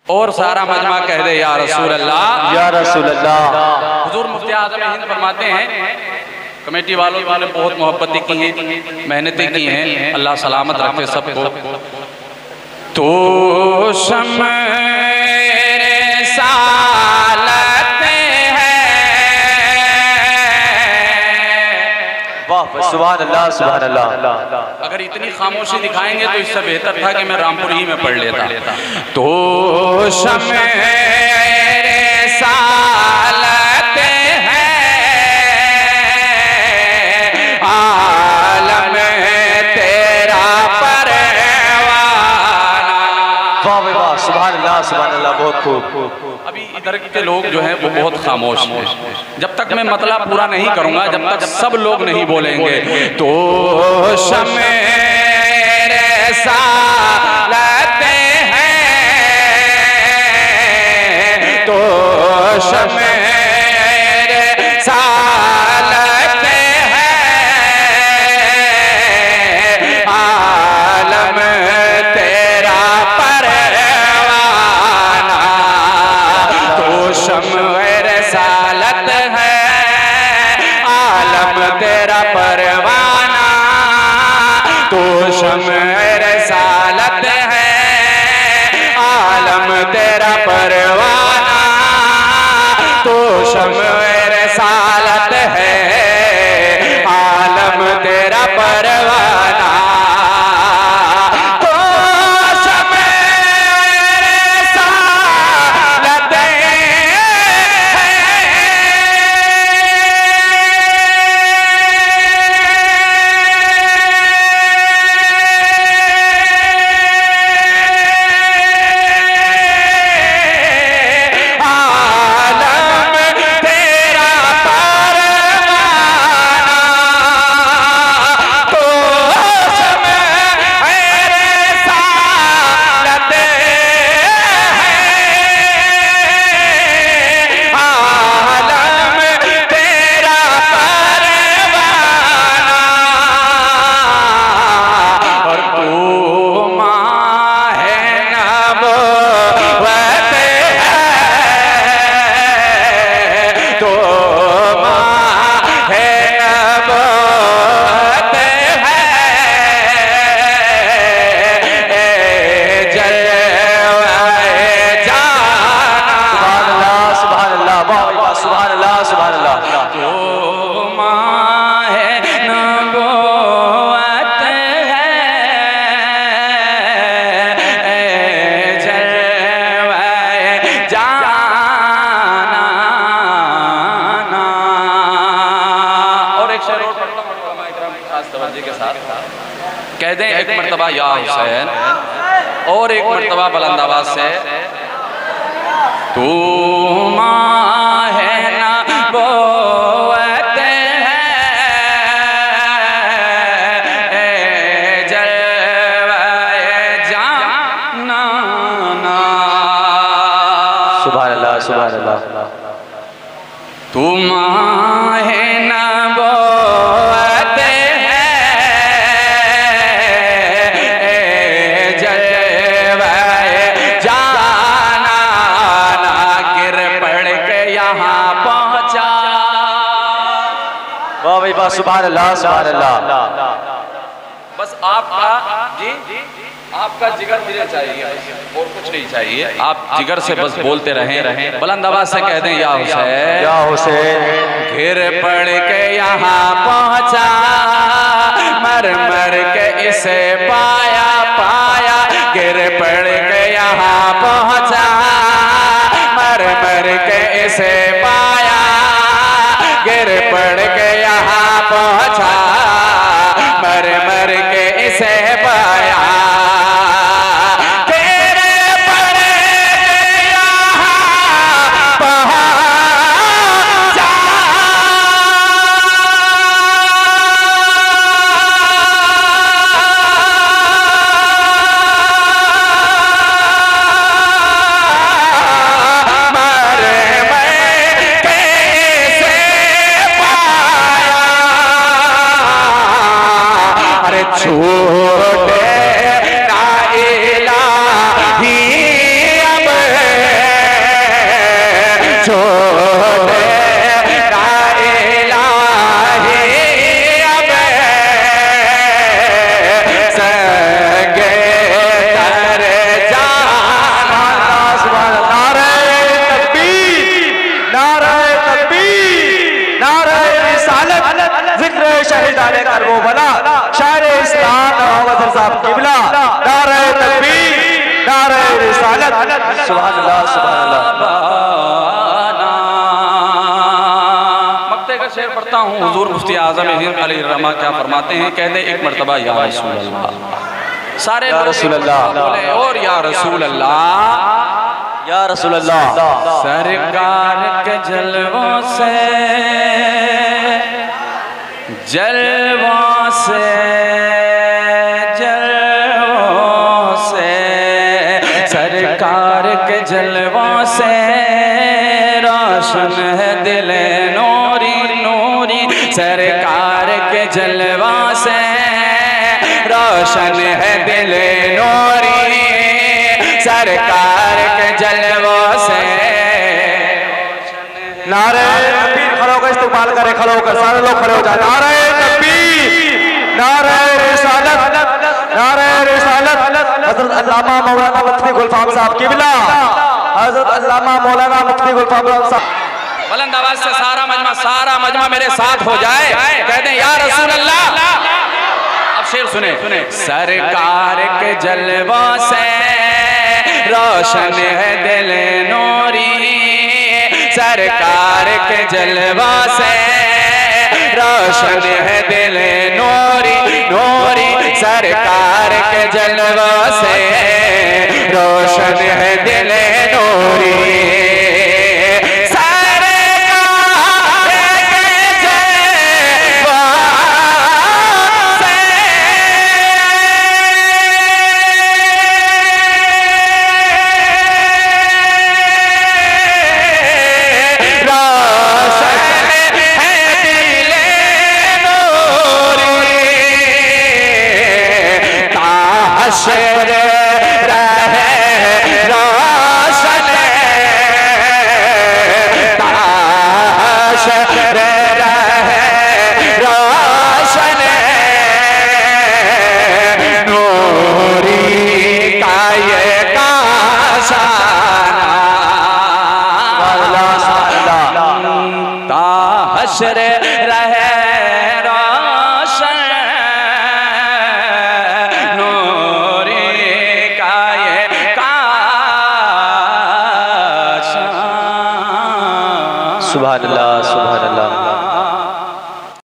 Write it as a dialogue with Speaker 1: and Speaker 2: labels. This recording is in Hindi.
Speaker 1: और सारा मजमा कह दे या रसूल अल्लाह
Speaker 2: या रसूल अल्लाह।
Speaker 1: हुजूर मुफ्ती आज़म हिंद फरमाते हैं, कमेटी वालों ने बहुत मोहब्बतें की हैं, मेहनतें की हैं, अल्लाह सलामत रखे सबको। तो शम्मे रिसालत है,
Speaker 2: वाह सुभान अल्लाह सुभान अल्लाह।
Speaker 1: अगर इतनी खामोशी दिखाएंगे तो इससे बेहतर था कि मैं रामपुर ही में पढ़ लेता। तो शम्मे रिसालत है, आलम तेरा परवाना।
Speaker 2: वाह वाह सुभान अल्लाह सुभान अल्लाह, बहुत खूब।
Speaker 1: अभी इधर के लोग जो हैं वो बहुत खामोश हैं। जब तक मैं मतलब पूरा नहीं करूंगा, जब तक सब लोग नहीं बोलेंगे तो शम्मे रिसालत है, तो शम्मे रिसालत है, आलम तेरा परवाना। तो शम्मे रिसालत है, आलम तेरा परवाना। तो शम्मे रिसालत है, आलम तेरा परवाना। तो शम्मे रिसालत है, आलम तेरा परवाना। तो शम्मे रिसालत है, आलम तेरा परवाना। तो शम्मे रिसालत है, आलम तेरा परवाना। और तू माहे नबुव्वत है, तो माहे नबुव्वत है, जलवाए जाना।
Speaker 2: सुभान अल्लाह वाह वाह सुभान अल्लाह सुभान अल्लाह।
Speaker 1: तो माहे नबुव्वत है, जलवाए जाना। और एक शेर और पढ़ता हूं उलमा इकराम की खास तवज्जो के साथ। कह दें एक मर्तबा या हुसैन, और एक मर्तबा बुलंद आवाज से, तू माहे नबुव्वत है, जलवाए जाना।
Speaker 2: सुभान अल्लाह सुभान अल्लाह।
Speaker 1: तू माहे नबुव्वत है, जलवाए जाना। ना गिर पड़ के यहाँ पहुँचा।
Speaker 2: वाह भाई वाह सुभान अल्लाह सुभान अल्लाह।
Speaker 1: बस आपका जी आपका जिगर मुझे चाहिए, और कुछ नहीं चाहिए। आप जिगर से बस बोलते रहें, बुलंद आवाज से कह दें या हुसैन
Speaker 2: या हुसैन।
Speaker 1: घिर पड़ के यहाँ पहुँचा, मर मर के इसे पाया पाया। गिर पड़ के यहाँ पहुँचा, मर मर के इसे पाया। गिर पड़ के यहाँ पहुँचा, मर मर के इसे पाया। तेरे पड़े यहाँ पहुँचा,
Speaker 2: सुभान अल्लाह सुभान अल्लाह।
Speaker 1: मक्ते का शेर पढ़ता हूँ। हुजूर मुफ्ती आज़म हिंद अलैहिर्रहमा क्या फरमाते हैं, कहते एक मर्तबा या रसूल अल्लाह, सारे
Speaker 2: या रसूल अल्लाह,
Speaker 1: बोले और या रसूल अल्लाह,
Speaker 2: या रसूल अल्लाह।
Speaker 1: सरकार के जलवों से जलवों से जलवों से सरकार के जलवों से रोशन है दिल नूरी नूरी, सरकार के जलवों से रोशन है दिल नूरी, सरकार के जलवों से।
Speaker 2: नारे तकबीर, खड़े होकर इस्तेमाल करें, खड़े होकर सारे लोग खड़े हो जाए। नारे तकबीर, नारे रिसालत, नारे रिसालत। हजरत अल्लामा मौलाना मुफ्ती गुलफाम साहब किबला, हजरत अल्लामा मौलाना मुफ्ती गुलफाम साहब।
Speaker 1: बुलंद आवाज से सारा मजमा मेरे साथ हो जाए, कहते हैं या रसूल अल्लाह। अब शेर सुने, सरकार के जलवों से रोशन है दिल नूरी, सरकार के जलवा से रोशन है दिल नूरी नूरी, सरकार के जलवा से रोशन है दिल नूरी, हश्र रहे रोशन नूरी का ये काश।
Speaker 2: सुभान अल्लाह सुभान अल्लाह।